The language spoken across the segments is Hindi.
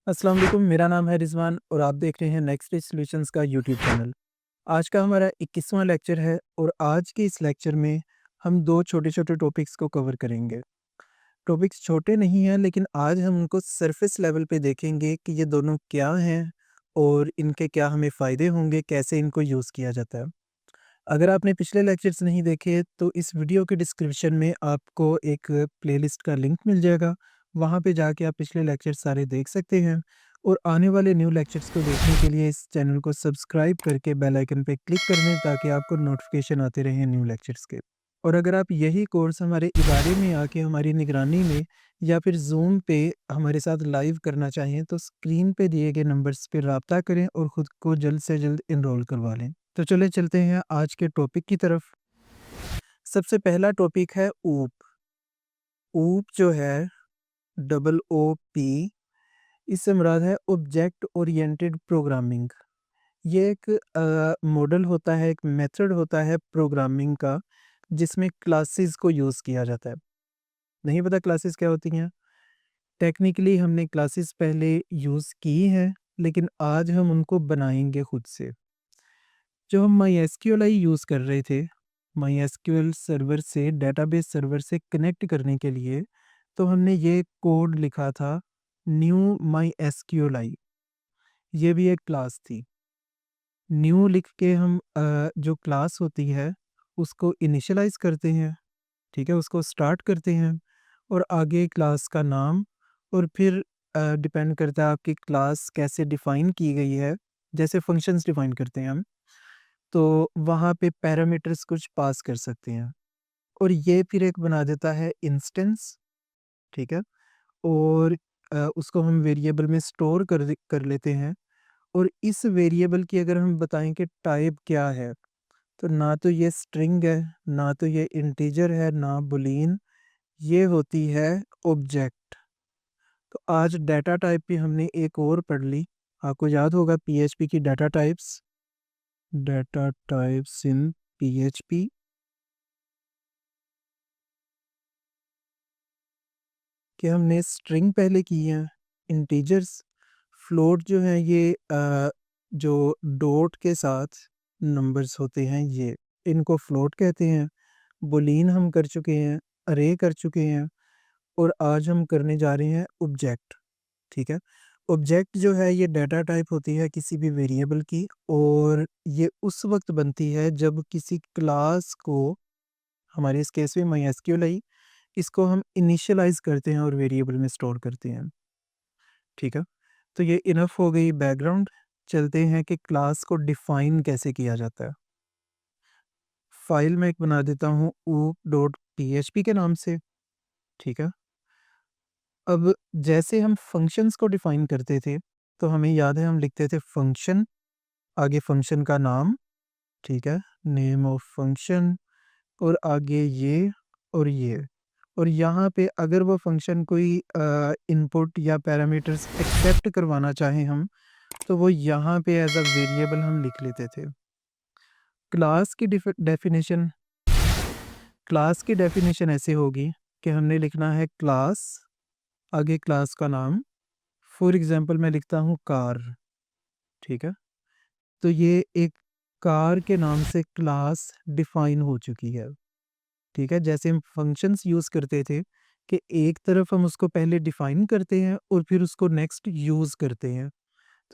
अस्सलाम वालेकुम, मेरा नाम है रिज़वान और आप देख रहे हैं नेक्स्ट डे सॉल्यूशंस का यूट्यूब चैनल। आज का हमारा 21वां लेक्चर है और आज के इस लेक्चर में हम 2 छोटे-छोटे टॉपिक्स को कवर करेंगे। टॉपिक्स छोटे नहीं हैं लेकिन आज हम उनको सरफेस लेवल पे देखेंगे कि ये दोनों क्या हैं और इनके क्या हमें फ़ायदे होंगे, कैसे इनको यूज़ किया जाता है। अगर आपने पिछले लेक्चर्स नहीं देखे तो इस वीडियो के डिस्क्रिप्शन में आपको एक प्लेलिस्ट का लिंक मिल जाएगा। वहाँ पे जाके आप पिछले लेक्चर सारे देख सकते हैं और आने वाले न्यू लेक्चर्स को देखने के लिए इस चैनल को सब्सक्राइब करके बेल आइकन पे क्लिक कर दें ताकि आपको नोटिफिकेशन आते रहें न्यू लेक्चर्स के। और अगर आप यही कोर्स हमारे इदारे में आके हमारी निगरानी में या फिर ज़ूम पे हमारे साथ लाइव करना चाहें तो स्क्रीन पे दिए गए नंबर्स पे राब्ता करें और ख़ुद को जल्द से जल्द एनरोल करवा लें। तो चलिए चलते हैं आज के टॉपिक की तरफ। सबसे पहला टॉपिक है ऊप। ऊप जो है डबल ओ पी, इससे मुराद है ऑब्जेक्ट ओरिएंटेड प्रोग्रामिंग। ये एक मॉडल होता है, एक मेथड होता है प्रोग्रामिंग का जिसमें क्लासेस को यूज़ किया जाता है। नहीं पता क्लासेस क्या होती हैं? टेक्निकली हमने क्लासेस पहले यूज़ की हैं लेकिन आज हम उनको बनाएंगे खुद से। जो हम MySQLi यूज़ कर रहे थे, MySQL सर्वर से डेटाबेस सर्वर से कनेक्ट करने के लिए, तो हमने ये कोड लिखा था न्यू MySQLi। ये भी एक क्लास थी। न्यू लिख के हम जो क्लास होती है उसको इनिशियलाइज़ करते हैं, ठीक है? उसको स्टार्ट करते हैं और आगे क्लास का नाम और फिर डिपेंड करता है आपकी क्लास कैसे डिफ़ाइन की गई है, जैसे फंक्शंस डिफ़ाइन करते हैं हम। तो वहाँ पे पैरामीटर्स कुछ पास कर सकते हैं और ये फिर एक बना देता है इंस्टेंस, ठीक है? और उसको हम वेरिएबल में स्टोर कर लेते हैं और इस वेरिएबल की अगर हम बताएं कि टाइप क्या है, तो ना तो ये स्ट्रिंग है, ना तो ये इंटीजर है, ना बूलियन, ये होती है ऑब्जेक्ट। तो आज डाटा टाइप भी हमने एक और पढ़ ली। आपको याद होगा पीएचपी की डाटा टाइप्स इन पीएचपी। कि हमने स्ट्रिंग पहले की है, इंटीजर्स, फ्लोट जो है ये जो डॉट के साथ नंबर्स होते हैं ये, इनको फ्लोट कहते हैं। बूलियन हम कर चुके हैं, अरे कर चुके हैं और आज हम करने जा रहे हैं ऑब्जेक्ट, ठीक है? ऑब्जेक्ट जो है ये डाटा टाइप होती है किसी भी वेरिएबल की और ये उस वक़्त बनती है जब किसी क्लास को, हमारे इस केस में MySQLi, इसको हम इनिशियलाइज़ करते हैं और वेरिएबल में स्टोर करते हैं, ठीक है? तो ये इनफ हो गई बैकग्राउंड। चलते हैं कि क्लास को डिफ़ाइन कैसे किया जाता है। फ़ाइल मैं एक बना देता हूँ oop.php के नाम से, ठीक है? अब जैसे हम फंक्शंस को डिफ़ाइन करते थे, तो हमें याद है हम लिखते थे फंक्शन, आगे फंक्शन का नाम, ठीक है? नेम ऑफ फंक्शन और आगे ये और ये। और यहाँ पे अगर वो फंक्शन कोई इनपुट या पैरामीटर्स एक्सेप्ट करवाना चाहें हम, तो वो यहाँ पे एज़ अ वेरिएबल हम लिख लेते थे। क्लास की डेफ़िनेशन ऐसे होगी कि हमने लिखना है क्लास, आगे क्लास का नाम, फॉर एग्ज़ाम्पल मैं लिखता हूँ कार, ठीक है? तो ये एक कार के नाम से क्लास डिफ़ाइन हो चुकी है। ठीक है? जैसे हम फंक्शंस यूज़ करते थे कि एक तरफ हम उसको पहले डिफ़ाइन करते हैं और फिर उसको नेक्स्ट यूज़ करते हैं।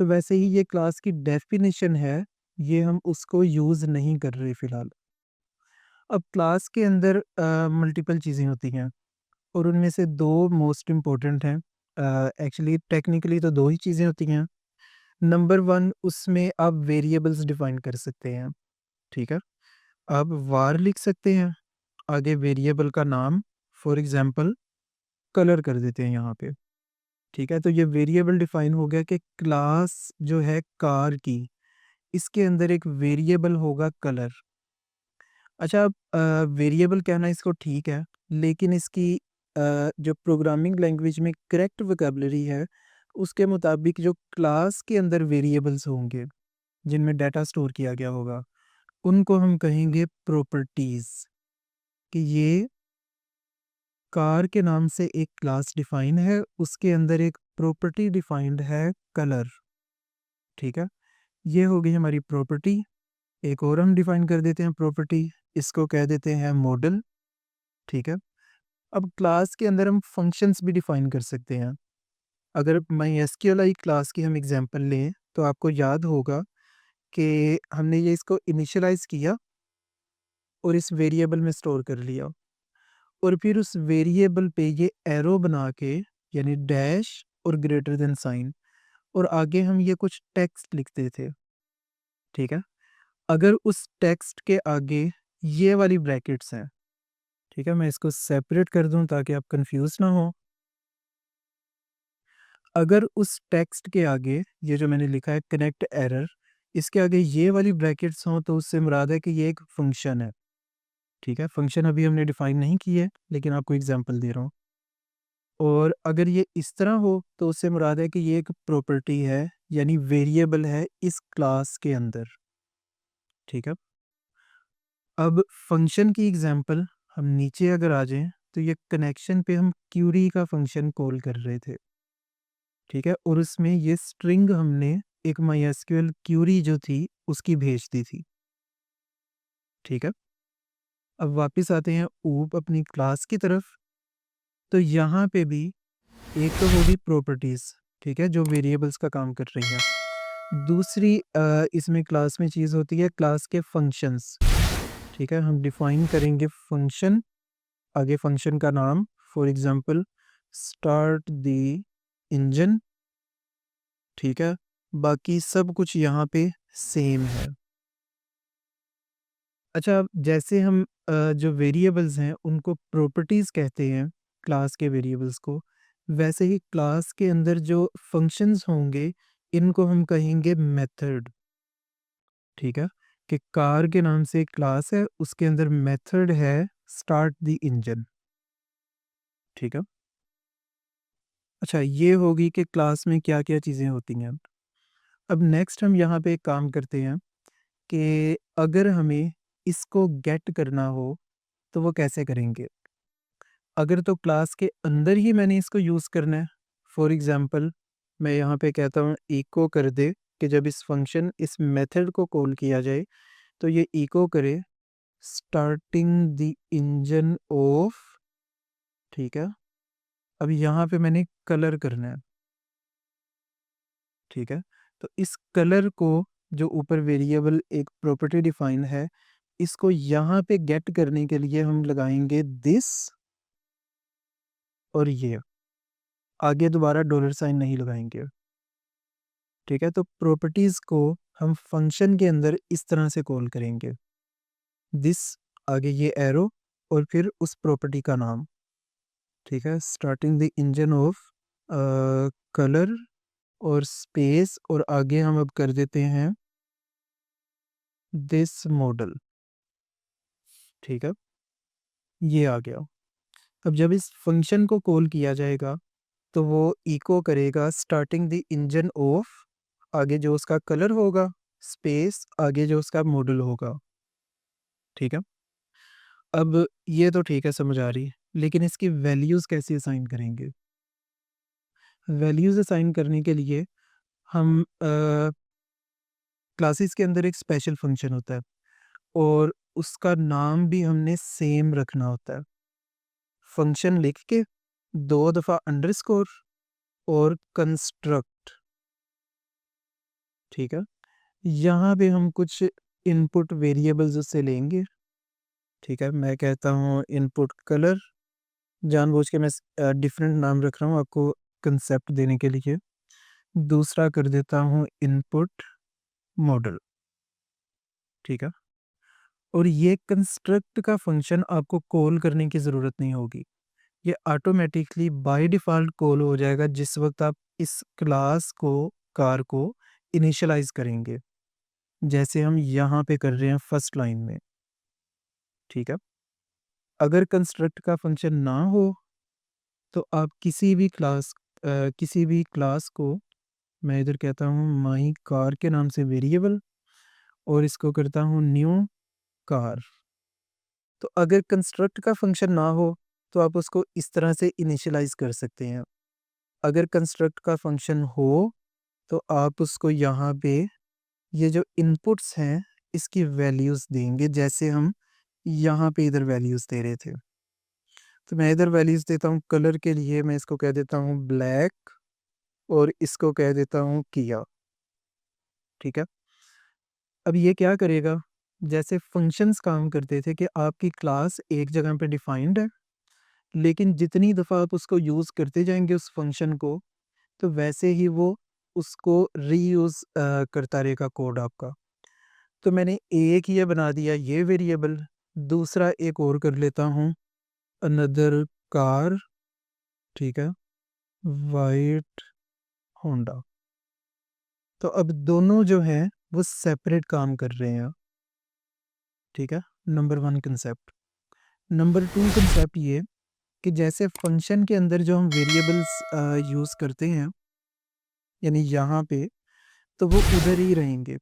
तो वैसे ही ये क्लास की डेफ़िनिशन है, ये हम उसको यूज़ नहीं कर रहे फ़िलहाल। अब क्लास के अंदर मल्टीपल चीज़ें होती हैं और उनमें से 2 मोस्ट इम्पोर्टेंट हैं। एक्चुअली टेक्निकली तो 2 ही चीज़ें होती हैं। नंबर 1, उसमें आप वेरिएबल्स डिफ़ाइन कर सकते हैं, ठीक है? आप var लिख सकते हैं, आगे वेरिएबल का नाम, फॉर एग्ज़ाम्पल कलर कर देते हैं यहाँ पे, ठीक है? तो ये वेरिएबल डिफ़ाइन हो गया कि क्लास जो है कार की, इसके अंदर एक वेरिएबल होगा कलर। अच्छा, अब वेरिएबल कहना इसको ठीक है, लेकिन इसकी जो प्रोग्रामिंग लैंग्वेज में करेक्ट वोकैब्युलरी है, उसके मुताबिक जो क्लास के अंदर वेरिएबल्स होंगे, जिनमें डाटा स्टोर किया गया होगा, उनको हम कहेंगे प्रॉपर्टीज़, कि ये कार के नाम से एक क्लास डिफाइन है, उसके अंदर एक प्रॉपर्टी डिफाइंड है कलर। ठीक है, ये हो गई हमारी प्रॉपर्टी। एक और हम डिफाइन कर देते हैं प्रॉपर्टी, इसको कह देते हैं मॉडल। ठीक है, अब क्लास के अंदर हम फंक्शंस भी डिफाइन कर सकते हैं। अगर MySQL क्लास की हम एग्जांपल लें तो आपको याद होगा कि हमने ये इसको इनिशियलाइज किया और इस वेरिएबल में स्टोर कर लिया, और फिर उस वेरिएबल पे ये एरो बना के, यानी डैश और ग्रेटर देन साइन, और आगे हम ये कुछ टेक्स्ट लिखते थे। ठीक है, अगर उस टेक्स्ट के आगे ये वाली ब्रैकेट्स हैं, ठीक है, मैं इसको सेपरेट कर दूं ताकि आप कंफ्यूज ना हो। अगर उस टेक्स्ट के आगे ये जो मैंने लिखा है कनेक्ट एरर, इसके आगे ये वाली ब्रैकेट्स हों तो उससे मुराद है कि ये एक फंक्शन है। ठीक है, फंक्शन अभी हमने डिफाइन नहीं की है, लेकिन आपको एग्जांपल दे रहा हूँ। और अगर ये इस तरह हो तो उससे मुराद है कि ये एक प्रॉपर्टी है, यानी वेरिएबल है इस क्लास के अंदर। ठीक है, अब फंक्शन की एग्जांपल हम नीचे अगर आ जाएं तो ये कनेक्शन पे हम क्यूरी का फंक्शन कॉल कर रहे थे। ठीक है, और उसमें ये स्ट्रिंग हमने एक MySQL क्यूरी जो थी उसकी भेज दी थी। ठीक है, अब वापस आते हैं ऊप अपनी क्लास की तरफ। तो यहाँ पे भी एक तो होगी प्रॉपर्टीज़, ठीक है, जो वेरिएबल्स का काम कर रही हैं। दूसरी इसमें क्लास में चीज़ होती है क्लास के फंक्शंस। ठीक है, हम डिफाइन करेंगे फंक्शन, आगे फंक्शन का नाम, for example start the engine. ठीक है, बाकी सब कुछ यहाँ पे सेम है। अच्छा, जैसे हम जो वेरिएबल्स हैं उनको प्रॉपर्टीज़ कहते हैं, क्लास के वेरिएबल्स को, वैसे ही क्लास के अंदर जो फंक्शंस होंगे इनको हम कहेंगे मेथड। ठीक है, कि कार के नाम से एक क्लास है, उसके अंदर मेथड है स्टार्ट द इंजन। ठीक है, अच्छा, ये होगी कि क्लास में क्या क्या चीज़ें होती हैं। अब नेक्स्ट हम यहाँ पे एक काम करते हैं कि अगर हमें इसको गेट करना हो तो वो कैसे करेंगे। अगर तो क्लास के अंदर ही मैंने इसको यूज़ करना है, फॉर एग्ज़ाम्पल मैं यहाँ पे कहता हूँ इको कर दे कि जब इस फंक्शन इस मेथड को कॉल किया जाए तो ये इको करे स्टार्टिंग द इंजन ऑफ। ठीक है, अब यहाँ पे मैंने कलर करना है। ठीक है, तो इस कलर को, जो ऊपर वेरिएबल एक प्रॉपर्टी डिफाइन है, इसको यहाँ पे गेट करने के लिए हम लगाएंगे दिस, और ये आगे दोबारा डॉलर साइन नहीं लगाएंगे। ठीक है, तो प्रॉपर्टीज़ को हम फंक्शन के अंदर इस तरह से कॉल करेंगे, दिस, आगे ये एरो, और फिर उस प्रॉपर्टी का नाम। ठीक है, starting the engine of colour और स्पेस, और आगे हम अब कर देते हैं दिस मॉडल। ठीक है, ये आ गया। अब जब इस फंक्शन को कॉल किया जाएगा तो वो इको करेगा स्टार्टिंग द इंजन ऑफ, आगे जो उसका कलर होगा, स्पेस, आगे जो उसका मॉडल होगा। ठीक है, अब ये तो ठीक है, समझ आ रही है, लेकिन इसकी वैल्यूज़ कैसे असाइन करेंगे। वैल्यूज़ असाइन करने के लिए हम क्लासेस के अंदर एक स्पेशल फंक्शन होता है और उसका नाम भी हमने सेम रखना होता है। फंक्शन लिख के 2 दफ़ा अंडरस्कोर और कंस्ट्रक्ट। ठीक है, यहाँ पे हम कुछ इनपुट वेरिएबल्स उससे लेंगे। ठीक है, मैं कहता हूँ इनपुट कलर, जानबूझ के मैं डिफरेंट नाम रख रहा हूँ आपको कंसेप्ट देने के लिए। दूसरा कर देता हूँ इनपुट मॉडल। ठीक है, और ये कंस्ट्रक्ट का फंक्शन आपको कॉल करने की ज़रूरत नहीं होगी, ये ऑटोमेटिकली बाय डिफ़ॉल्ट कॉल हो जाएगा जिस वक्त आप इस क्लास को, कार को इनिशियलाइज़ करेंगे, जैसे हम यहाँ पे कर रहे हैं फर्स्ट लाइन में। ठीक है, अगर कंस्ट्रक्ट का फंक्शन ना हो तो आप किसी भी क्लास को, मैं इधर कहता हूँ माई कार के नाम से वेरिएबल, और इसको करता हूँ न्यू कार। तो अगर कंस्ट्रक्ट का फंक्शन ना हो तो आप उसको इस तरह से इनिशियलाइज़ कर सकते हैं। अगर कंस्ट्रक्ट का फंक्शन हो, तो आप उसको यहाँ पे ये जो इनपुट्स हैं, इसकी वैल्यूज़ देंगे, जैसे हम यहाँ पे इधर वैल्यूज़ दे रहे थे। तो मैं इधर वैल्यूज़ देता हूँ कलर के लिए, मैं इसको कह देता हूँ ब्लैक और इसको कह देता हूँ किया, ठीक है? अब ये क्या करेगा, जैसे फंक्शंस काम करते थे कि आपकी क्लास एक जगह पे डिफाइंड है, लेकिन जितनी दफ़ा आप उसको यूज़ करते जाएँगे उस फंक्शन को, तो वैसे ही वो उसको रीयूज़ करता रहेगा कोड आपका। तो मैंने एक ये बना दिया ये वेरिएबल, दूसरा एक और कर लेता हूँ अनदर कार, ठीक है? White Honda. तो अब दोनों जो हैं वो सेपरेट काम कर रहे हैं, ठीक है? Number 1 concept. नंबर 2 कांसेप्ट ये कि जैसे फंक्शन के अंदर जो हम वेरिएबल्स यूज़ करते हैं, यानी यहाँ पे, तो वो उधर ही रहेंगे।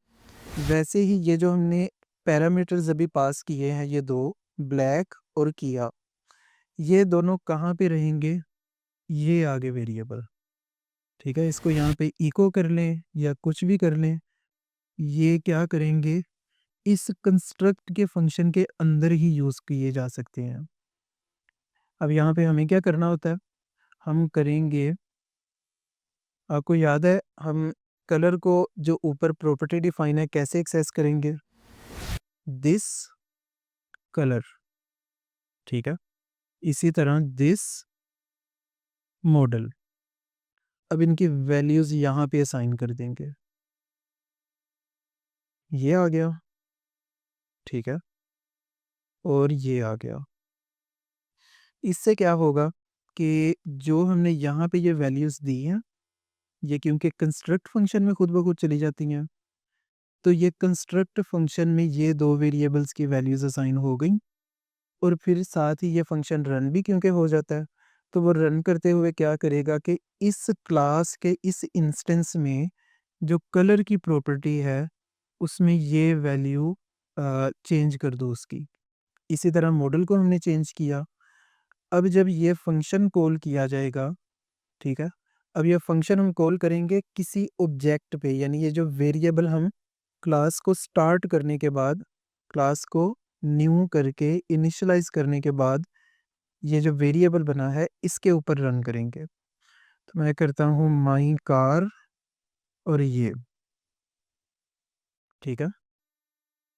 वैसे ही ये जो हमने पैरामीटर्स अभी पास किए हैं, ये 2 ब्लैक और किया, ये दोनों कहाँ पे रहेंगे? ये आगे वेरिएबल, ठीक है? इसको यहाँ पे इको कर लें या कुछ भी कर लें, ये क्या करेंगे, इस कंस्ट्रक्ट के फंक्शन के अंदर ही यूज़ किए जा सकते हैं। अब यहाँ पे हमें क्या करना होता है, हम करेंगे, आपको याद है हम कलर को जो ऊपर प्रॉपर्टी डिफाइन है कैसे एक्सेस करेंगे? दिस कलर, ठीक है? इसी तरह दिस मॉडल। अब इनकी वैल्यूज़ यहाँ पे असाइन कर देंगे। ये आ गया, ठीक है? और ये आ गया। इससे क्या होगा कि जो हमने यहाँ पे ये वैल्यूज़ दी हैं, ये क्योंकि कंस्ट्रक्ट फंक्शन में खुद ब खुद चली जाती हैं, तो ये कंस्ट्रक्ट फंक्शन में ये 2 वेरिएबल्स की वैल्यूज़ असाइन हो गई और फिर साथ ही ये फंक्शन रन भी क्योंकि हो जाता है, तो वो रन करते हुए क्या करेगा कि इस क्लास के इस इंस्टेंस में जो कलर की प्रॉपर्टी है, उसमें ये वैल्यू चेंज कर दो उसकी। इसी तरह मॉडल को हमने चेंज किया। अब जब ये फंक्शन कॉल किया जाएगा, ठीक है? अब ये फंक्शन हम कॉल करेंगे किसी ऑब्जेक्ट पे, यानी ये जो वेरिएबल हम क्लास को स्टार्ट करने के बाद, क्लास को न्यू करके इनिशियलाइज़ करने के बाद, ये जो वेरिएबल बना है इसके ऊपर रन करेंगे। तो मैं करता हूँ माई कार और ये, ठीक है?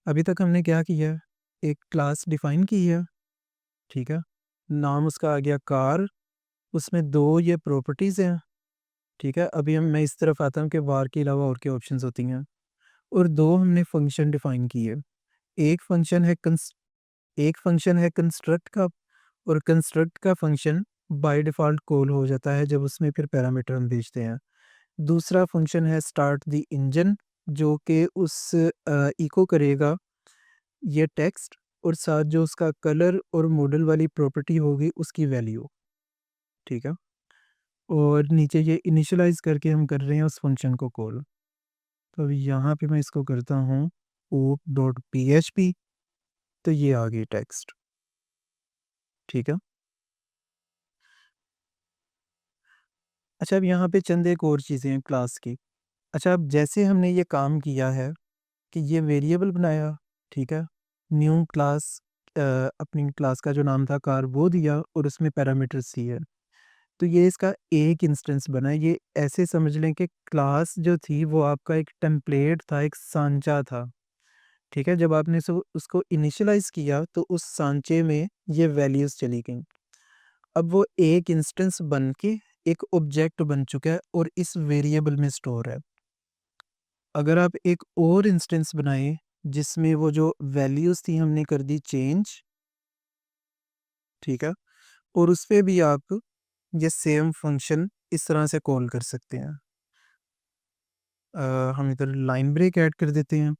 अभी तक हमने क्या किया है? एक क्लास डिफाइन की है, ठीक है? नाम उसका आ गया कार, उसमें 2 ये प्रॉपर्टीज़ हैं, ठीक है? अभी हम मैं इस तरफ आता हूँ कि var के अलावा और क्या ऑप्शंस होती हैं, और 2 हमने फंक्शन डिफाइन किए। एक फंक्शन है एक फंक्शन है कंस्ट्रक्ट का, और कंस्ट्रक्ट का फंक्शन बाय डिफ़ॉल्ट कॉल हो जाता है जब उसमें फिर पैरामीटर हम भेजते हैं। दूसरा फंक्शन है स्टार्ट द इंजन, जो कि उस इको करेगा ये टेक्स्ट और साथ जो उसका कलर और मॉडल वाली प्रॉपर्टी होगी उसकी वैल्यू, ठीक है? और नीचे ये इनिशियलाइज़ करके हम कर रहे हैं उस फंक्शन को कॉल। तो अभी यहाँ पे मैं इसको करता हूँ oop.php, तो ये आ गई टेक्स्ट, ठीक है? अच्छा, अब यहाँ पे चंद एक और चीज़ें हैं क्लास की। अच्छा, अब जैसे हमने ये काम किया है कि ये वेरिएबल बनाया, ठीक है? न्यू क्लास, अपनी क्लास का जो नाम था कार वो दिया और उसमें पैरामीटर्स दिए। तो ये इसका एक इंस्टेंस बना है। ये ऐसे समझ लें कि क्लास जो थी वो आपका एक टेम्पलेट था, एक सांचा था, ठीक है? जब आपने उसको इनिशियलाइज़ किया तो उस सांचे में ये वैल्यूज़ चली गईं। अब वो एक इंस्टेंस बन के एक ऑब्जेक्ट बन चुका है और इस वेरिएबल में स्टोर है। अगर आप एक और इंस्टेंस बनाएँ जिसमें वो जो वैल्यूज़ थी हमने कर दी चेंज, ठीक है? और उसपे भी आप ये सेम फंक्शन इस तरह से कॉल कर सकते हैं। हम इधर लाइन ब्रेक ऐड कर देते हैं,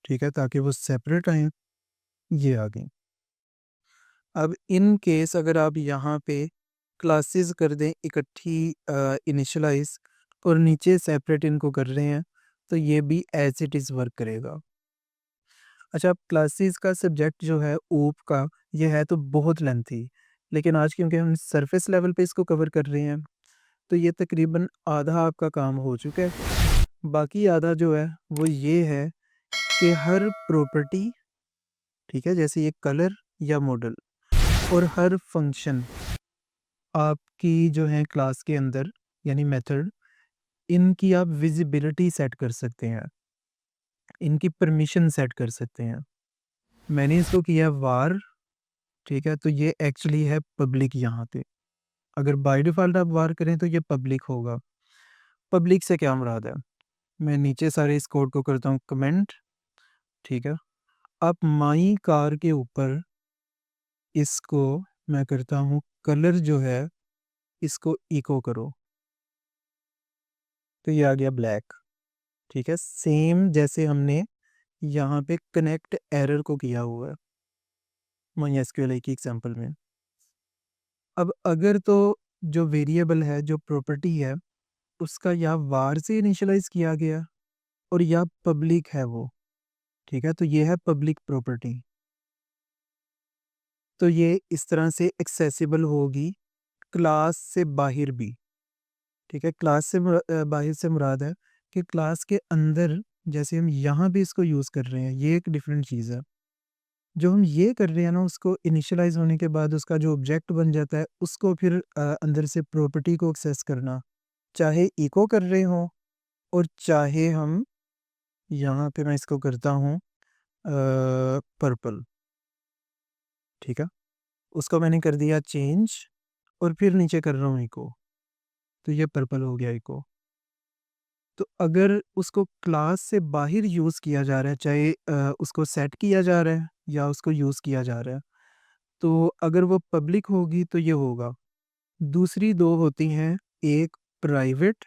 ठीक है? ताकि वो सेपरेट आएँ, ये आ गई। अब इन केस अगर आप यहाँ पे क्लासेस कर दें इकट्ठी इनिशियलाइज़ और नीचे सेपरेट इनको कर रहे हैं, तो ये भी एज़ इट इज़ वर्क करेगा। अच्छा, अब क्लासेस का सब्जेक्ट जो है ओप का, ये है तो बहुत लेंथी, लेकिन आज क्योंकि हम सरफेस लेवल पे इसको कवर कर रहे हैं, तो ये तकरीबन आधा आपका काम हो चुका है। बाकी आधा जो है वो ये है कि हर प्रॉपर्टी, ठीक है, जैसे ये कलर या मॉडल, और हर फंक्शन आपकी जो है क्लास के अंदर, यानी मेथड, इनकी आप विजिबिलिटी सेट कर सकते हैं, इनकी परमिशन सेट कर सकते हैं। मैंने इसको किया वार, ठीक है, तो ये एक्चुअली है पब्लिक यहाँ पे। अगर बाय डिफ़ॉल्ट आप वार करें तो ये पब्लिक होगा। पब्लिक से क्या मुराद है? मैं नीचे सारे इस कोड को करता हूँ कमेंट, ठीक है। अब माई कार के ऊपर इसको मैं करता हूँ कलर जो है, इसको इको करो, तो ये आ गया ब्लैक, ठीक है। सेम जैसे हमने यहाँ पे कनेक्ट एरर को किया हुआ है MySQL की एग्जांपल में। अब अगर तो जो वेरिएबल है, जो प्रॉपर्टी है, उसका या वार से इनिशियलाइज़ किया गया और या पब्लिक है वो, ठीक है, तो ये है पब्लिक प्रॉपर्टी। तो ये इस तरह से एक्सेसिबल होगी क्लास से बाहर भी, ठीक है। क्लास से बाहर से मुराद है कि क्लास के अंदर, जैसे हम यहाँ भी इसको यूज़ कर रहे हैं, ये एक डिफरेंट चीज़ है। जो हम ये कर रहे हैं ना, उसको इनिशियलाइज़ होने के बाद उसका जो ऑब्जेक्ट बन जाता है, उसको फिर अंदर से प्रॉपर्टी को एक्सेस करना, चाहे इको कर रहे हों और चाहे हम यहाँ पे मैं इसको करता हूँ पर्पल, ठीक है। उसको मैंने कर दिया चेंज और फिर नीचे कर रहा हूँ इको, तो ये पर्पल हो गया इको। तो अगर उसको क्लास से बाहर यूज़ किया जा रहा है, चाहे उसको सेट किया जा रहा है या उसको यूज़ किया जा रहा है, तो अगर वो पब्लिक होगी तो ये होगा। दूसरी 2 होती हैं, एक प्राइवेट,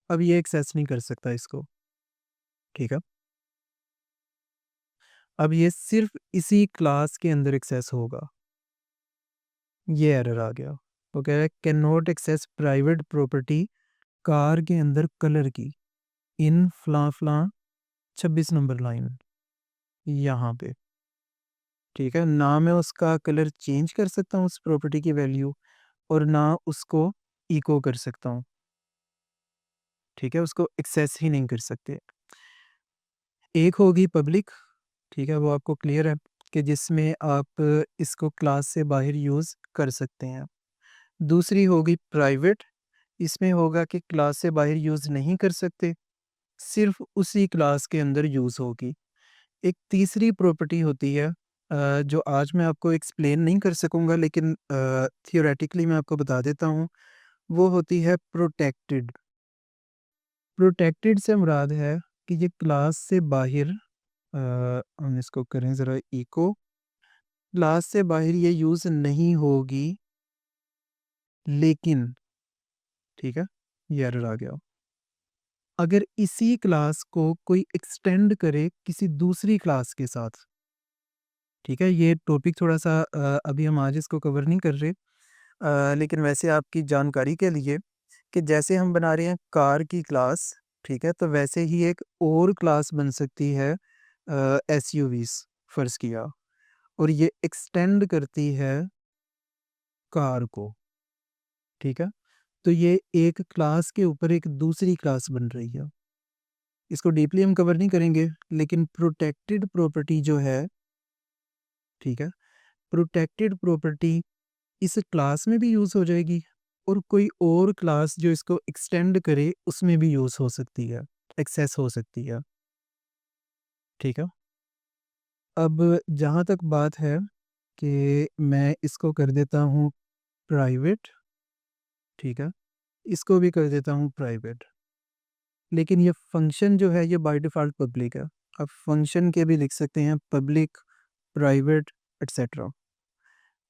अब ये एक्सेस नहीं कर सकता इसको, ठीक है। अब ये सिर्फ़ इसी क्लास के अंदर एक्सेस होगा। ये एरर आ गया। वो कह रहा है can not access private property car के अंदर कलर की इन फलां-फलां 26 नंबर लाइन, यहाँ पे, ठीक है। ना मैं उसका कलर चेंज कर सकता हूँ उस प्रॉपर्टी की वैल्यू, और ना उसको इको कर सकता हूँ, ठीक है। उसको एक्सेस ही नहीं कर सकते। एक होगी पब्लिक, ठीक है, वो आपको क्लियर है कि जिसमें आप इसको क्लास से बाहर यूज़ कर सकते हैं। दूसरी होगी प्राइवेट, इसमें होगा कि क्लास से बाहर यूज़ नहीं कर सकते, सिर्फ़ उसी क्लास के अंदर यूज़ होगी। एक तीसरी प्रॉपर्टी होती है जो आज मैं आपको एक्सप्लेन नहीं कर सकूँगा, लेकिन थियोरेटिकली मैं आपको बता देता हूँ, वो होती है प्रोटेक्टेड। प्रोटेक्टेड से मुराद है कि ये क्लास से बाहर, हम इसको करें ज़रा इको, क्लास से बाहर ये यूज़ नहीं होगी, लेकिन, ठीक है, ये एरर आ गया। अगर इसी क्लास को कोई एक्सटेंड करे किसी दूसरी क्लास के साथ, ठीक है, ये टॉपिक थोड़ा-सा अभी हम आज इसको कवर नहीं कर रहे, लेकिन वैसे आपकी जानकारी के लिए कि जैसे हम बना रहे हैं कार की क्लास, ठीक है, तो वैसे ही एक और क्लास बन सकती है एसयूवीज़, फ़र्ज़ किया, और ये एक्सटेंड करती है कार को, ठीक है। तो ये एक क्लास के ऊपर एक दूसरी क्लास बन रही है। इसको डीपली हम कवर नहीं करेंगे, लेकिन प्रोटेक्टेड प्रॉपर्टी जो है, ठीक है, प्रोटेक्टेड प्रॉपर्टी इस क्लास में भी यूज़ हो जाएगी और कोई और क्लास जो इसको एक्सटेंड करे उसमें भी यूज़ हो सकती है, एक्सेस हो सकती है, ठीक है। अब जहाँ तक बात है कि मैं इसको कर देता हूँ प्राइवेट, ठीक है, इसको भी कर देता हूँ प्राइवेट, लेकिन ये फंक्शन जो है ये बाय डिफ़ॉल्ट पब्लिक है। अब फंक्शन के भी लिख सकते हैं पब्लिक, प्राइवेट, एटसेट्रा,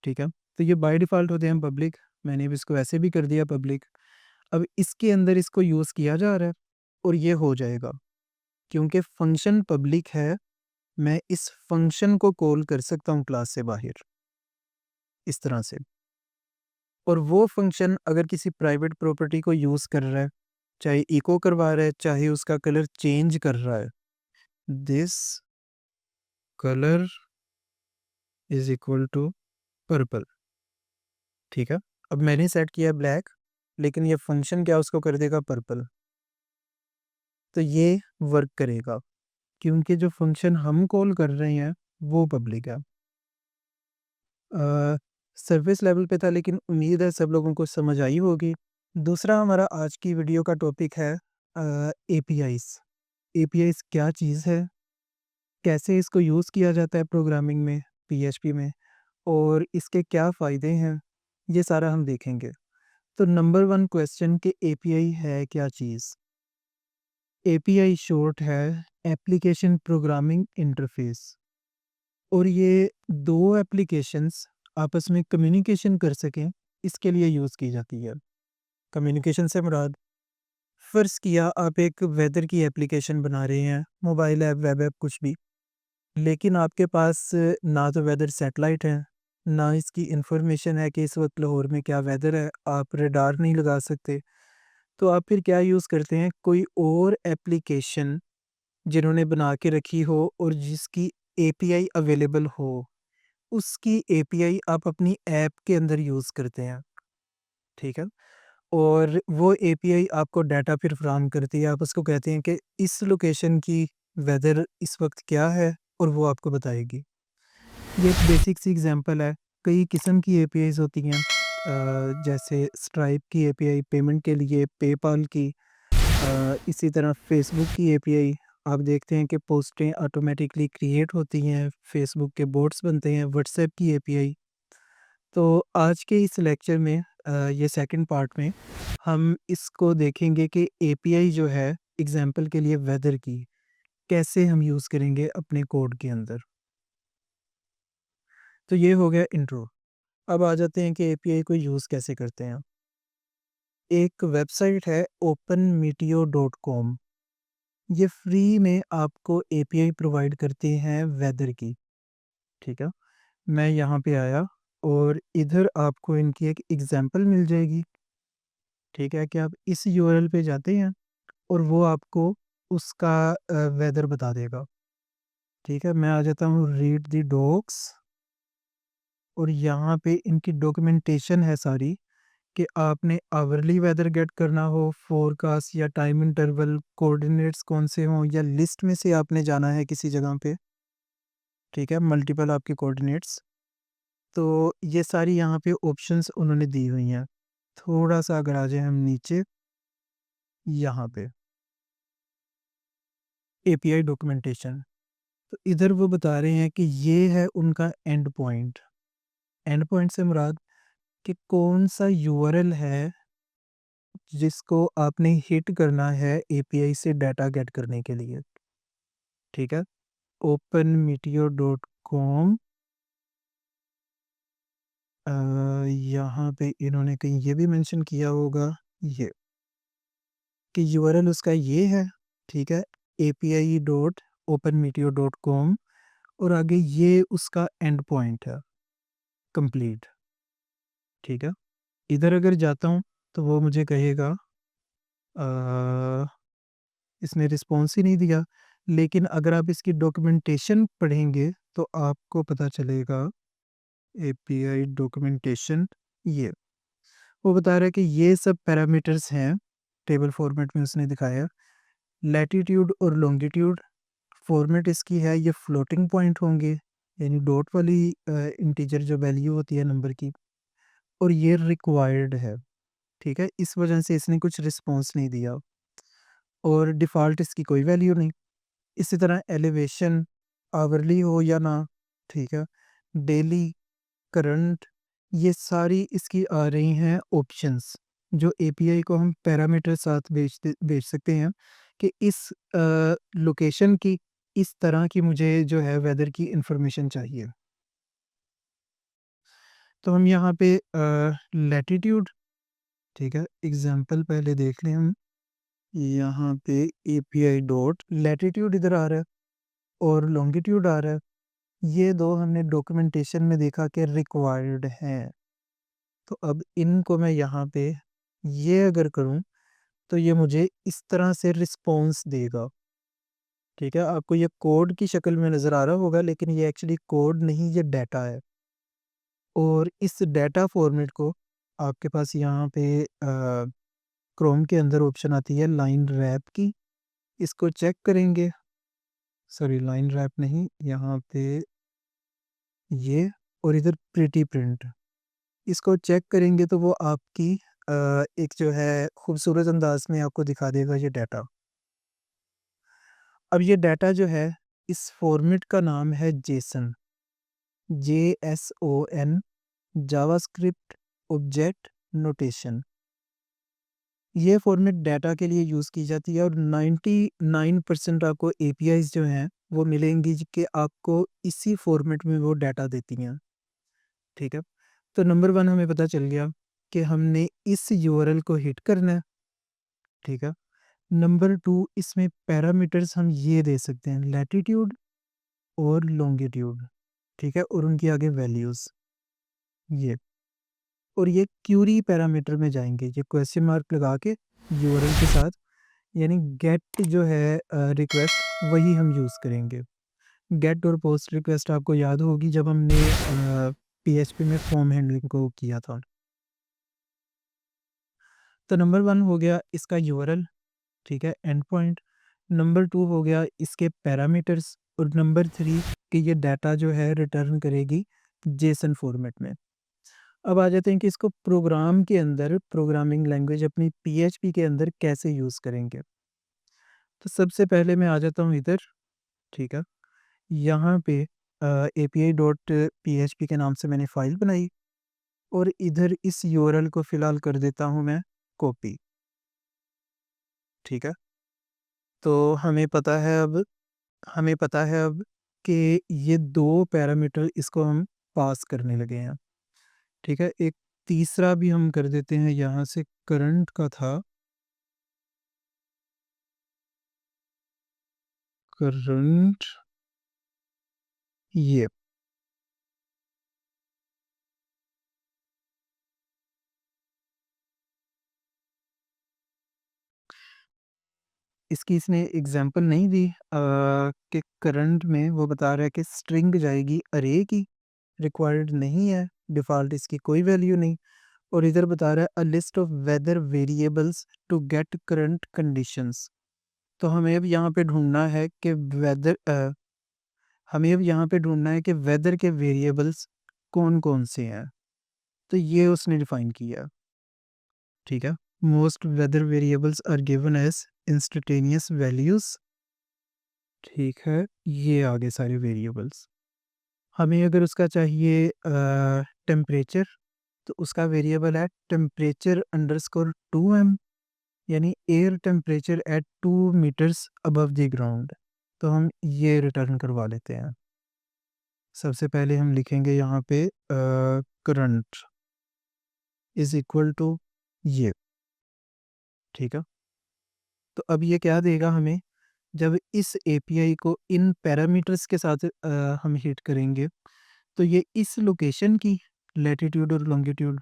ठीक है। तो ये बाय डिफ़ॉल्ट होते हैं पब्लिक, मैंने अब इसको ऐसे भी कर दिया पब्लिक। अब इसके अंदर इसको यूज़ किया जा रहा है और ये हो जाएगा, क्योंकि फंक्शन पब्लिक है, मैं इस फंक्शन को कॉल कर सकता हूँ क्लास से बाहर, इस तरह से। और वो फंक्शन अगर किसी प्राइवेट प्रॉपर्टी को यूज़ कर रहा है, चाहे इको करवा रहा है, चाहे उसका कलर चेंज कर रहा है, this colour is equal to purple. ठीक है, अब मैंने सेट किया ब्लैक, लेकिन ये फंक्शन क्या उसको कर देगा पर्पल। तो ये वर्क करेगा क्योंकि जो फंक्शन हम कॉल कर रहे हैं वो पब्लिक है। सरफेस लेवल पे था, लेकिन उम्मीद है सब लोगों को समझ आई होगी। दूसरा हमारा आज की वीडियो का टॉपिक है एपीआईज। एपीआईज क्या चीज़ है, कैसे इसको यूज़ किया जाता है प्रोग्रामिंग में, पीएचपी में, और इसके क्या फ़ायदे हैं, ये सारा हम देखेंगे। तो नंबर वन क्वेश्चन कि एपीआई है क्या चीज़। एपीआई शॉर्ट है एप्लीकेशन प्रोग्रामिंग इंटरफेस, और ये दो एप्लीकेशंस आपस में कम्युनिकेशन कर सकें इसके लिए यूज़ की जाती है। कम्युनिकेशन से मुराद, फ़र्ज़ किया आप एक वेदर की एप्लीकेशन बना रहे हैं, मोबाइल ऐप, वेब ऐप, कुछ भी, लेकिन आपके पास ना तो वेदर सैटेलाइट है, ना इसकी इंफॉर्मेशन है कि इस वक्त लाहौर में क्या वेदर है, आप रडार नहीं लगा सकते। तो आप फिर क्या यूज़ करते हैं, कोई और एप्लीकेशन जिन्होंने बना के रखी हो और जिसकी एपीआई अवेलेबल हो, उसकी एपीआई आप अपनी ऐप के अंदर यूज़ करते हैं। ठीक है, और वो एपीआई आपको डाटा फिर फराहम करती है। आप उसको कहते हैं कि इस लोकेशन की वेदर इस वक्त क्या है, और वो आपको बताएगी। ये एक बेसिक सी एग्जांपल है। कई किस्म की एपीआईज़ होती हैं, जैसे स्ट्राइप की एपीआई पेमेंट के लिए, पेपाल की, इसी तरह फेसबुक की एपीआई। आप देखते हैं कि पोस्टें ऑटोमेटिकली क्रिएट होती हैं, फेसबुक के बोट्स बनते हैं, व्हाट्सएप की एपीआई। तो आज के इस लेक्चर में, ये सेकंड पार्ट में, हम इसको देखेंगे कि एपीआई जो है एग्जांपल के लिए वेदर की, कैसे हम यूज़ करेंगे अपने कोड के अंदर। तो ये हो गया इंट्रो। अब आ जाते हैं कि एपीआई को यूज़ कैसे करते हैं। एक वेबसाइट है openmeteor.com, ये फ्री में आपको एपीआई प्रोवाइड करते हैं वेदर की। ठीक है, मैं यहाँ पे आया और इधर आपको इनकी एक एग्जांपल मिल जाएगी। ठीक है, कि आप इस यूआरएल पे जाते हैं और वो आपको उसका वेदर बता देगा। ठीक है, मैं आ जाता हूँ रीड द डॉक्स, और यहाँ पे इनकी डॉक्यूमेंटेशन है सारी, कि आपने आवरली वेदर गेट करना हो, फोरकास्ट या टाइम इंटरवल, कोऑर्डिनेट्स कौन से हों, या लिस्ट में से आपने जाना है किसी जगह पे। ठीक है, मल्टीपल आपके कोऑर्डिनेट्स। तो ये सारी यहाँ पे ऑप्शंस उन्होंने दी हुई हैं। थोड़ा सा अगर आ जाए हम नीचे, यहाँ पे एपीआई डॉक्यूमेंटेशन, तो इधर वो बता रहे हैं कि ये है उनका एंड पॉइंट। एंड पॉइंट से मुराद कि कौन सा यूआरएल है जिसको आपने हिट करना है एपीआई से डाटा गेट करने के लिए। ठीक है, openmeteor.com, यहाँ पे इन्होंने कहीं ये भी मेंशन किया होगा, ये कि यूआरएल उसका ये है। ठीक है, api.openmeteor.com, और आगे ये उसका एंड पॉइंट है, कंप्लीट। ठीक है, इधर अगर जाता हूँ तो वो मुझे कहेगा अ, इसने रिस्पॉन्स ही नहीं दिया। लेकिन अगर आप इसकी डॉक्यूमेंटेशन पढ़ेंगे तो आपको पता चलेगा। एपीआई डॉक्यूमेंटेशन, ये वो बता रहा है कि ये सब पैरामीटर्स हैं, टेबल फॉर्मेट में उसने दिखाया। लैटिट्यूड और लॉन्गिट्यूड फॉर्मेट इसकी है, ये फ्लोटिंग पॉइंट होंगे, यानी डॉट वाली इंटीजर जो वैल्यू होती है नंबर की, और ये रिक्वायर्ड है। ठीक है, इस वजह से इसने कुछ रिस्पॉन्स नहीं दिया, और डिफ़ॉल्ट इसकी कोई वैल्यू नहीं। इसी तरह एलिवेशन आवरली हो या ना, ठीक है, डेली, करंट, ये सारी इसकी आ रही हैं ऑप्शंस, जो एपीआई को हम पैरामीटर साथ भेज सकते हैं कि इस लोकेशन की, इस तरह की मुझे जो है वेदर की इंफॉर्मेशन चाहिए। तो हम यहाँ पे लैटिट्यूड, ठीक है, एग्जांपल पहले देख लें हम। यहाँ पे एपीआई डॉट लैटिट्यूड इधर आ रहा है और लॉन्गिट्यूड आ रहा है। ये दो हमने डॉक्यूमेंटेशन में देखा कि रिक्वायर्ड हैं। तो अब इनको मैं यहाँ पे ये अगर करूँ तो ये मुझे इस तरह से रिस्पॉन्स देगा। ठीक है, आपको ये कोड की शक्ल में नज़र आ रहा होगा, लेकिन ये एक्चुअली कोड नहीं, ये डाटा है। और इस डाटा फॉर्मेट को आपके पास यहाँ पे क्रोम के अंदर ऑप्शन आती है लाइन रैप की, इसको चेक करेंगे। सॉरी, लाइन रैप नहीं, यहाँ पे ये, और इधर प्रिटी प्रिंट, इसको चेक करेंगे तो वो आपकी एक जो है खूबसूरत अंदाज में आपको दिखा देगा ये डाटा। अब ये डाटा जो है, इस फॉर्मेट का नाम है Jason, JSON, JavaScript object notation. ये फॉर्मेट डाटा के लिए यूज़ की जाती है और 99% आपको एपीआईज़ जो हैं वो मिलेंगी कि आपको इसी फॉर्मेट में वो डाटा देती हैं। ठीक है, तो नंबर वन हमें पता चल गया कि हमने इस यूआरएल को हिट करना है। ठीक है, नंबर टू, इसमें पैरामीटर्स हम ये दे सकते हैं, लैटिट्यूड और लॉन्गिट्यूड। ठीक है, और उनकी आगे वैल्यूज़ ये, और ये क्यूरी पैरामीटर में जाएंगे, ये क्वेश्चन मार्क लगा के यूआरएल के साथ, यानी गेट जो है रिक्वेस्ट वही हम यूज़ करेंगे। गेट और पोस्ट रिक्वेस्ट आपको याद होगी जब हमने पीएचपी में फॉर्म हैंडलिंग को किया था। तो नंबर वन हो गया इसका यूआरएल, ठीक है, एंड पॉइंट। नंबर टू हो गया इसके पैरामीटर्स, और नंबर थ्री कि ये डाटा जो है रिटर्न करेगी जेसन फॉर्मेट में। अब आ जाते हैं कि इसको प्रोग्राम के अंदर, प्रोग्रामिंग लैंग्वेज अपनी पीएचपी के अंदर कैसे यूज़ करेंगे। तो सबसे पहले मैं आ जाता हूँ इधर। ठीक है, यहाँ पे API डॉट PHP के नाम से मैंने फ़ाइल बनाई, और इधर इस यूआरएल को फ़िलहाल कर देता हूँ मैं कॉपी। ठीक है, तो हमें पता है अब कि ये दो पैरामीटर इसको हम पास करने लगे हैं। ठीक है, एक तीसरा भी हम कर देते हैं, यहाँ से करंट का था, करंट ये। इसकी इसने एग्जांपल नहीं दी कि करंट में वो बता रहा है कि स्ट्रिंग जाएगी अरे की, रिक्वायर्ड नहीं है, डिफ़ॉल्ट इसकी कोई वैल्यू नहीं। और इधर बता रहा है a list of weather variables to get current conditions. तो हमें अब यहाँ पे ढूंढना है कि वेदर के वेरिएबल्स कौन कौन से हैं, तो ये उसने डिफाइन किया। ठीक है, most weather variables are given as instantaneous values. ठीक है, ये आगे सारे वेरिएबल्स। हमें अगर उसका चाहिए टेम्परेचर, तो उसका वेरिएबल है टेम्परेचर अंडरस्कोर 2m, यानी air temperature at 2 metres above the ground. तो हम ये रिटर्न करवा लेते हैं। सबसे पहले हम लिखेंगे यहाँ पे करंट इज़ इक्वल टू ये। ठीक है, तो अब ये क्या देगा हमें, जब इस एपीआई को इन पैरामीटर्स के साथ हम हिट करेंगे, तो ये इस लोकेशन की लैटिट्यूड और लॉन्गिट्यूड,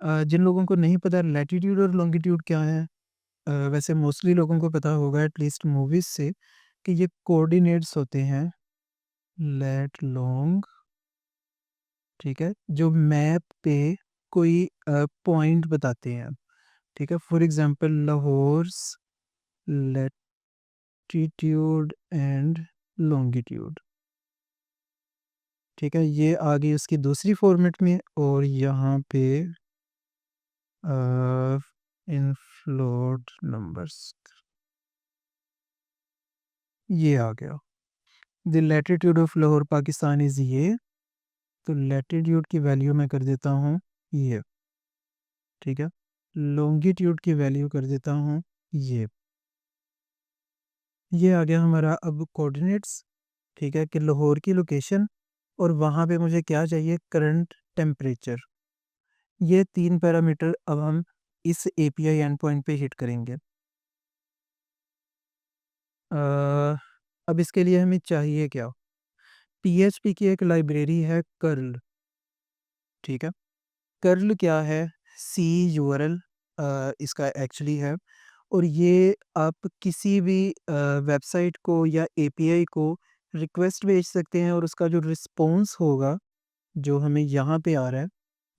जिन लोगों को नहीं पता लैटिट्यूड और लॉन्गिट्यूड क्या है, वैसे मोस्टली लोगों को पता होगा एटलीस्ट मूवीज़ से, कि ये कोऑर्डिनेट्स होते हैं, लैट लॉन्ग। ठीक है, जो मैप पे कोई पॉइंट बताते हैं। ठीक है, for example Lahore's latitude and longitude. ठीक है, ये आ गई उसकी दूसरी फॉर्मेट में, और यहाँ पे इन फ्लोट नंबर्स ये आ गया। The latitude of Lahore Pakistan is ये, तो लैटिट्यूड की वैल्यू मैं कर देता हूँ ये। ठीक है, लॉन्गिट्यूड की वैल्यू कर देता हूँ ये आ गया हमारा अब कोऑर्डिनेट्स। ठीक है, कि लाहौर की लोकेशन, और वहाँ पे मुझे क्या चाहिए, करंट टेम्परेचर। ये तीन पैरामीटर अब हम इस एपीआई एंड पॉइंट पे हिट करेंगे। अ, अब इसके लिए हमें चाहिए क्या, पीएचपी की एक लाइब्रेरी है कर्ल। ठीक है, कर्ल क्या है, सी यूआरएल इसका एक्चुअली है, और ये आप किसी भी वेबसाइट को या एपीआई को रिक्वेस्ट भेज सकते हैं और उसका जो रिस्पॉन्स होगा, जो हमें यहाँ पे आ रहा है,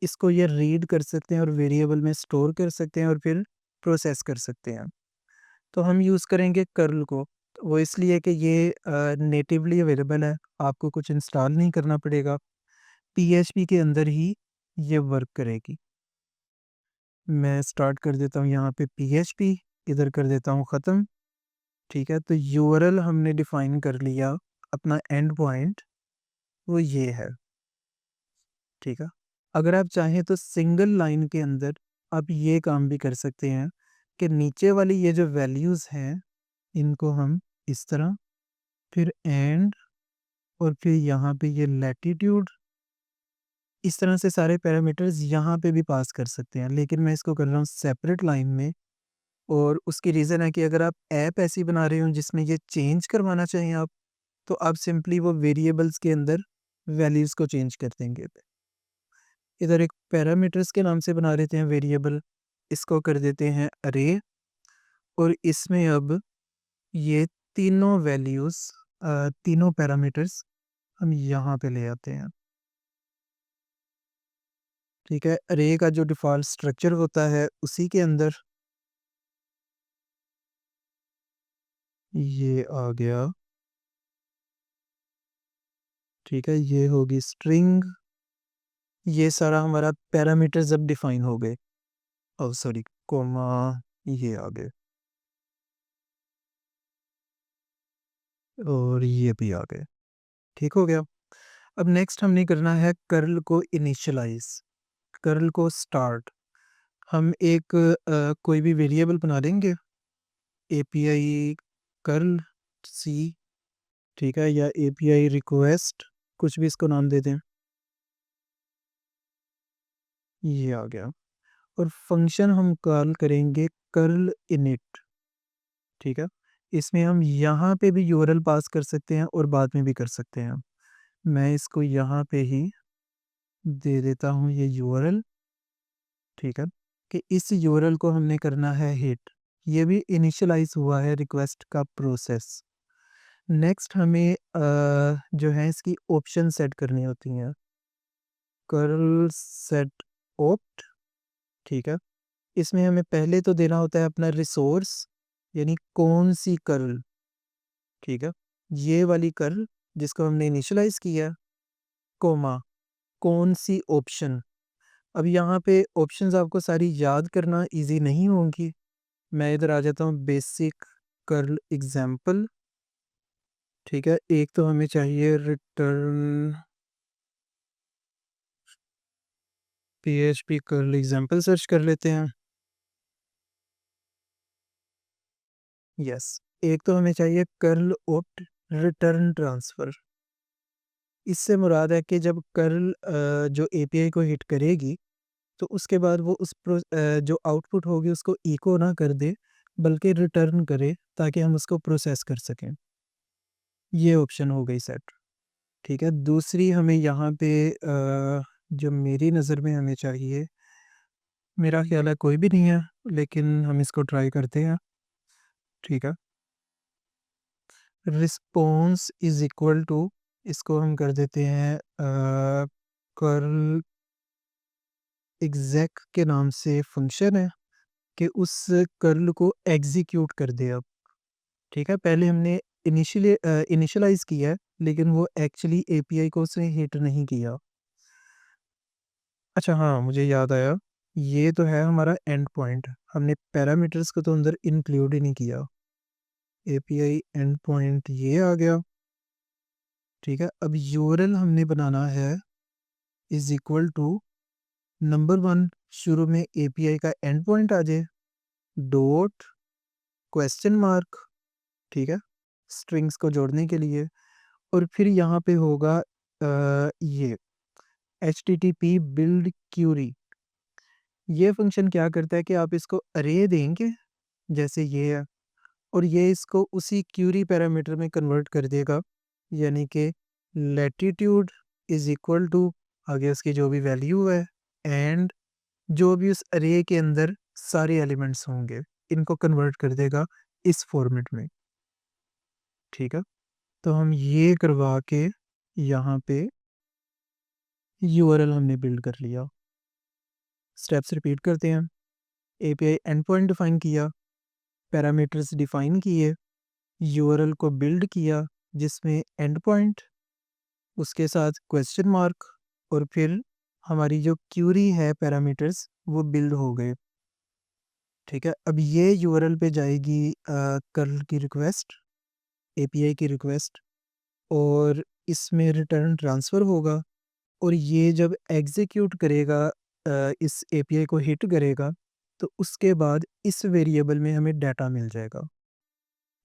इसको ये रीड कर सकते हैं और वेरिएबल में स्टोर कर सकते हैं और फिर प्रोसेस कर सकते हैं। तो हम यूज़ करेंगे कर्ल को। तो वो इसलिए कि ये नेटिवली अवेलेबल है, आपको कुछ इंस्टॉल नहीं करना पड़ेगा, पीएचपी के अंदर ही ये वर्क करेगी। मैं स्टार्ट कर देता हूँ यहाँ पे पीएचपी, इधर कर देता हूँ ख़त्म। ठीक है, तो यूआरएल हमने डिफ़ाइन कर लिया, अपना एंड पॉइंट वो ये है। ठीक है, अगर आप चाहें तो सिंगल लाइन के अंदर आप ये काम भी कर सकते हैं कि नीचे वाली ये जो वैल्यूज़ हैं, इनको हम इस तरह, फिर एंड, और फिर यहाँ पे ये लैटिट्यूड, इस तरह से सारे पैरामीटर्स यहाँ पे भी पास कर सकते हैं। लेकिन मैं इसको कर रहा हूँ सेपरेट लाइन में, और उसकी रीज़न है कि अगर आप ऐप ऐसी बना रहे हो जिसमें ये चेंज करवाना चाहें आप, तो आप सिंपली वो वेरिएबल्स के अंदर वैल्यूज़ को चेंज कर देंगे। इधर एक पैरामीटर्स के नाम से बना देते हैं वेरिएबल, इसको कर देते हैं अरे, और इसमें अब ये तीनों वैल्यूज़, तीनों पैरामीटर्स हम यहाँ पे ले आते हैं। ठीक है, अरे का जो डिफ़ॉल्ट स्ट्रक्चर होता है उसी के अंदर ये आ गया। ठीक है, ये होगी स्ट्रिंग, ये सारा हमारा पैरामीटर्स अब डिफ़ाइन हो गए। ओह सॉरी, कॉमा, ये आ गए, और ये भी आ गए। ठीक हो गया। अब नेक्स्ट हमने करना है कर्ल को इनिशियलाइज़, कर्ल को स्टार्ट। हम एक कोई भी वेरिएबल बना देंगे, एपीआई कर्ल सी, ठीक है, या एपीआई रिक्वेस्ट, कुछ भी इसको नाम दे दें। ये आ गया, और फंक्शन हम कॉल करेंगे कर्ल इनिट। ठीक है, इसमें हम यहाँ पे भी यूआरएल पास कर सकते हैं और बाद में भी कर सकते हैं। मैं इसको यहाँ पे ही दे देता हूँ ये यूआरएल। ठीक है, कि इस यूआरएल को हमने करना है हिट, ये भी इनिशियलाइज हुआ है रिक्वेस्ट का प्रोसेस। नेक्स्ट हमें जो है इसकी ऑप्शन सेट करनी होती हैं, कर्ल सेट ओप्ट। ठीक है, इसमें हमें पहले तो देना होता है अपना रिसोर्स, यानी कौन सी कर्ल। ठीक है, ये वाली कर्ल जिसको हमने इनिशियलाइज किया, कोमा, कौन सी ऑप्शन। अब यहाँ पे ऑप्शंस आपको सारी याद करना इजी नहीं होंगी। मैं इधर आ जाता हूँ बेसिक कर्ल एग्जाम्पल। ठीक है, एक तो हमें चाहिए return PHP curl example, search कर लेते हैं। यस, एक तो हमें चाहिए कर्ल ओप्ट रिटर्न ट्रांसफ़र। इससे मुराद है कि जब कर्ल जो एपीआई को हिट करेगी, तो उसके बाद वो जो आउटपुट होगी उसको इको ना कर दे, बल्कि रिटर्न करे, ताकि हम उसको प्रोसेस कर सकें। ये ऑप्शन हो गई सेट। ठीक है, दूसरी हमें यहाँ पे जो मेरी नज़र में हमें चाहिए, मेरा ख्याल है कोई भी नहीं है, लेकिन हम इसको ट्राई करते हैं। ठीक है, रिस्पॉन्स इज़ इक्वल टू, इसको हम कर देते हैं कर्ल एग्जैक के नाम से फंक्शन है, कि उस कर्ल को एग्जीक्यूट कर दे अब। ठीक है, पहले हमने इनिशियलाइज़ किया है, लेकिन वो एक्चुअली एपीआई को उसने हिट नहीं किया। अच्छा हाँ, मुझे याद आया, ये तो है हमारा एंड पॉइंट, हमने पैरामीटर्स को तो अंदर इंक्लूड ही नहीं किया। एपीआई एंड पॉइंट ये आ गया। ठीक है, अब यूआरएल हमने बनाना है इज़ इक्वल टू, नंबर 1 शुरू में एपीआई का एंड पॉइंट आ जाए, डॉट, क्वेश्चन मार्क। ठीक है, स्ट्रिंग्स को जोड़ने के लिए, और फिर यहाँ पे होगा ये http बिल्ड क्यूरी। ये फंक्शन क्या करता है कि आप इसको अरे देंगे, जैसे ये है, और ये इसको उसी क्यूरी पैरामीटर में कन्वर्ट कर देगा, यानी कि लैटिट्यूड इज़ इक्वल टू, आगे उसकी जो भी वैल्यू है, एंड जो भी उस अरे के अंदर सारे एलिमेंट्स होंगे, इनको कन्वर्ट कर देगा इस फॉर्मेट में, ठीक है। तो हम ये करवा के यहाँ पे यूआरएल हमने बिल्ड कर लिया। स्टेप्स रिपीट करते हैं। एपीआई एंड पॉइंट डिफाइन किया, पैरामीटर्स डिफाइन किए, यूआरएल को बिल्ड किया जिसमें एंड पॉइंट, उसके साथ क्वेश्चन मार्क, और फिर हमारी जो क्यूरी है पैरामीटर्स वो बिल्ड हो गए, ठीक है। अब ये यूआरएल पे जाएगी कर्ल की रिक्वेस्ट, एपीआई की रिक्वेस्ट, और इसमें रिटर्न ट्रांसफ़र होगा, और ये जब एग्जीक्यूट करेगा इस एपीआई को हिट करेगा, तो उसके बाद इस वेरिएबल में हमें डाटा मिल जाएगा।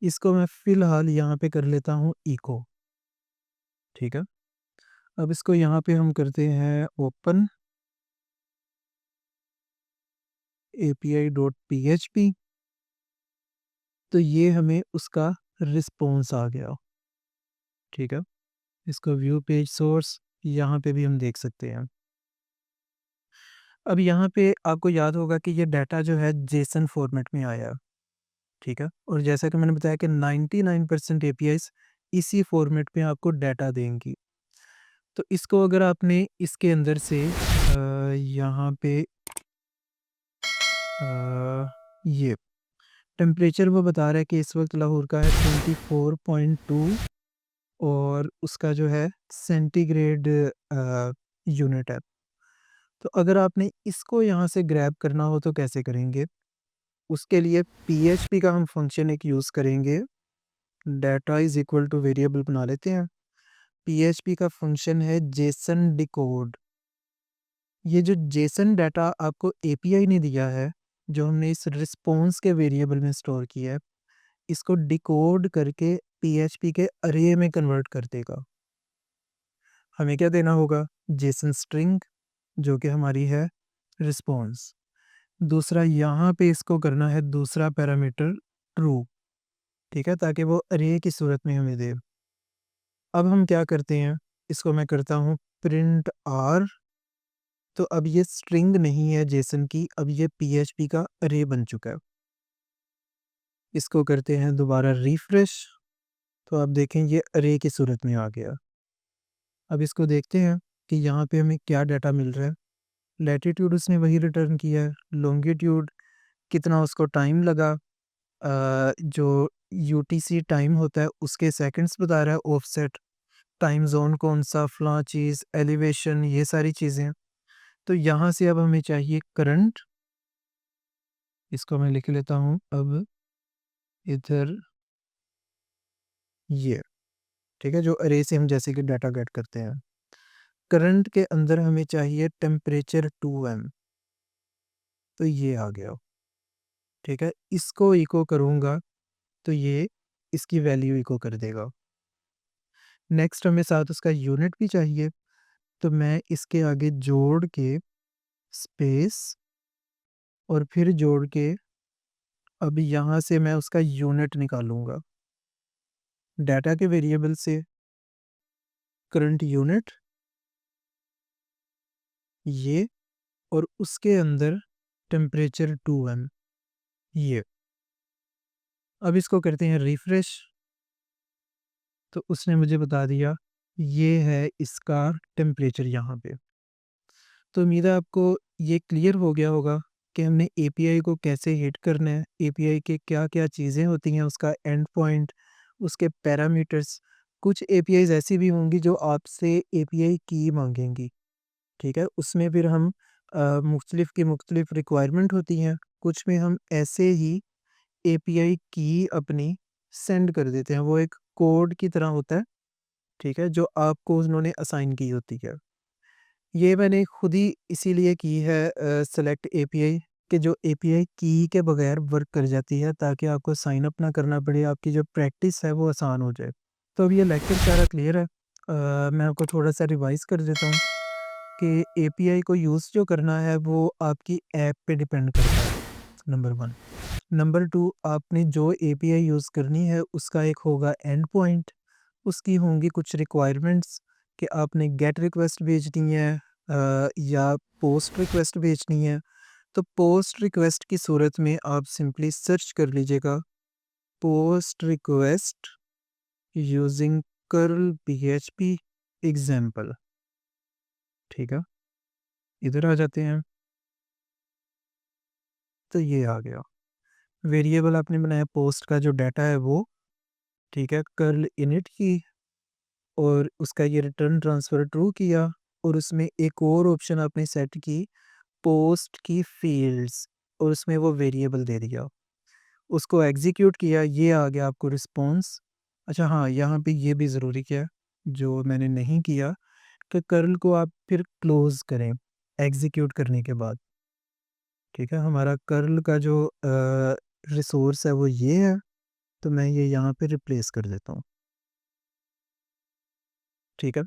इसको मैं फ़िलहाल यहाँ पे कर लेता हूँ इको, ठीक है। अब इसको यहाँ पे हम करते हैं ओपन api.php, तो ये हमें उसका रिस्पॉन्स आ गया, ठीक है। इसको व्यू पेज सोर्स यहाँ पे भी हम देख सकते हैं। अब यहाँ पे आपको याद होगा कि ये डाटा जो है जेसन फॉर्मेट में आया, ठीक है। और जैसा कि मैंने बताया कि 99% एपीआईज इसी फॉर्मेट में आपको डाटा देंगी। तो इसको अगर आपने इसके अंदर से यहाँ पे ये टेम्परेचर वो बता रहा है कि इस वक्त लाहौर का है 24.2, और उसका जो है सेंटीग्रेड यूनिट है। तो अगर आपने इसको यहाँ से ग्रैब करना हो तो कैसे करेंगे? उसके लिए पीएचपी का हम फंक्शन एक यूज़ करेंगे, data is equal two variable बना लेते हैं। पीएचपी का फंक्शन है जेसन डिकोड। ये जो जेसन डाटा आपको एपीआई ने दिया है, जो हमने इस रिस्पॉन्स के वेरिएबल में स्टोर किया है, इसको डिकोड करके पीएचपी के अरे में कन्वर्ट कर देगा। हमें क्या देना होगा? जेसन स्ट्रिंग, जो कि हमारी है रिस्पॉन्स। दूसरा यहाँ पे इसको करना है दूसरा पैरामीटर ट्रू, ठीक है, ताकि वो अरे की सूरत में हमें दे। अब हम क्या करते हैं, इसको मैं करता हूँ प्रिंट आर, तो अब ये स्ट्रिंग नहीं है जेसन की, अब ये पीएचपी का अरे बन चुका है। इसको करते हैं दोबारा रिफ्रेश, तो आप देखें ये अरे की सूरत में आ गया। अब इसको देखते हैं कि यहाँ पे हमें क्या डाटा मिल रहा है। लैटिट्यूड उसने वही रिटर्न किया है, लॉन्गिट्यूड कितना उसको टाइम लगा, जो यूटीसी टाइम होता है उसके सेकंड्स बता रहा है, ऑफसेट टाइम जोन कौन सा, फलां चीज़, एलिवेशन, ये सारी चीज़ें। तो यहाँ से अब हमें चाहिए करंट, इसको मैं लिख लेता हूँ अब इधर, ये ठीक है, जो अरे से हम जैसे कि डाटा गेट करते हैं। करंट के अंदर हमें चाहिए टेम्परेचर 2m, तो ये आ गया, ठीक है। इसको इको करूँगा तो ये इसकी वैल्यू इको कर देगा। नेक्स्ट हमें साथ उसका यूनिट भी चाहिए, तो मैं इसके आगे जोड़ के स्पेस, और फिर जोड़ के अब यहाँ से मैं उसका यूनिट निकालूंगा डाटा के वेरिएबल से, करंट यूनिट ये, और उसके अंदर टेम्परेचर 2m ये। अब इसको करते हैं रिफ्रेश, तो उसने मुझे बता दिया ये है इसका टेम्परेचर यहाँ पे। तो उम्मीद है आपको ये क्लियर हो गया होगा कि हमने एपीआई को कैसे हिट करना है, एपीआई के क्या-क्या चीज़ें होती हैं, उसका एंड पॉइंट, उसके पैरामीटर्स। कुछ एपीआईज़ ऐसी भी होंगी जो आपसे एपीआई की माँगेंगी, ठीक है? उसमें फिर हम मुख्तलिफ़ की मुख्तलिफ़ रिक्वायरमेंट होती हैं, कुछ में हम ऐसे ही एपीआई की अपनी सेंड कर देते हैं, वो एक कोड की तरह होता है, ठीक है? जो आपको उन्होंने असाइन की होती है। ये मैंने खुद ही इसीलिए की है सेलेक्ट एपीआई, कि जो एपीआई की के बगैर वर्क कर जाती है, ताकि आपको साइन अप ना करना पड़े, आपकी जो प्रैक्टिस है वो आसान हो जाए। तो अब ये लेक्चर सारा क्लियर है। मैं आपको थोड़ा-सा रिवाइज़ कर देता हूँ कि एपीआई को यूज़ जो करना है वो आपकी ऐप पे डिपेंड करता है, नंबर 1। नंबर 2, आपने जो एपीआई यूज़ करनी है उसका एक होगा एंड पॉइंट, उसकी होंगी कुछ रिक्वायरमेंट्स कि आपने गेट रिक्वेस्ट भेजनी है या पोस्ट रिक्वेस्ट भेजनी है। तो पोस्ट रिक्वेस्ट की सूरत में आप सिंपली सर्च कर लीजिएगा post request using curl PHP example. ठीक है, इधर आ जाते हैं। तो ये आ गया वेरिएबल आपने बनाया पोस्ट का जो डाटा है वो। ठीक है, कर्ल इनिट की और उसका ये रिटर्न ट्रांसफ़र ट्रू किया और उसमें एक और ऑप्शन आपने सेट की पोस्ट की फील्ड्स और उसमें वो वेरिएबल दे दिया। उसको एग्ज़ीक्यूट किया, ये आ गया आपको रिस्पॉन्स। अच्छा हाँ, यहाँ पे ये भी ज़रूरी क्या है, जो मैंने नहीं किया कि कर्ल को आप फिर क्लोज़ करें एग्ज़ीक्यूट करने के बाद। ठीक है, हमारा कर्ल का जो रिसोर्स है वो ये है, तो मैं ये यहाँ पे रिप्लेस कर देता हूँ। ठीक है,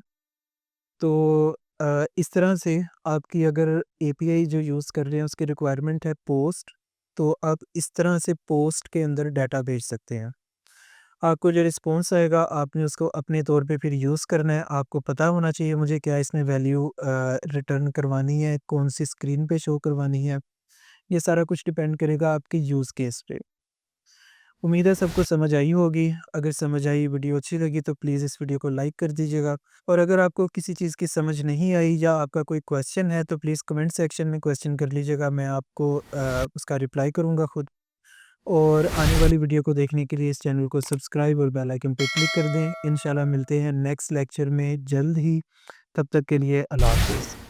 तो इस तरह से आपकी अगर एपीआई जो यूज़ कर रहे हैं उसकी रिक्वायरमेंट है पोस्ट, तो आप इस तरह से पोस्ट के अंदर डाटा भेज सकते हैं। आपको जो रिस्पॉन्स आएगा आपने उसको अपने तौर पे फिर यूज़ करना है। आपको पता होना चाहिए मुझे क्या इसमें वैल्यू रिटर्न करवानी है, कौन-सी स्क्रीन पे शो करवानी है। ये सारा कुछ डिपेंड करेगा आपके यूज़ केस पे। उम्मीद है सबको समझ आई होगी। अगर समझ आई, वीडियो अच्छी लगी तो प्लीज़ इस वीडियो को लाइक कर दीजिएगा। और अगर आपको किसी चीज़ की समझ नहीं आई या आपका कोई क्वेश्चन है तो प्लीज़ कमेंट सेक्शन में क्वेश्चन कर लीजिएगा। मैं आपको उसका रिप्लाई करूँगा खुद। और आने वाली वीडियो को देखने के लिए इस चैनल को सब्सक्राइब और बेल आइकन पे क्लिक कर दें। इंशाल्लाह मिलते हैं नेक्स्ट लेक्चर में जल्द ही। तब तक के लिए अल्लाह हाफ़िज़।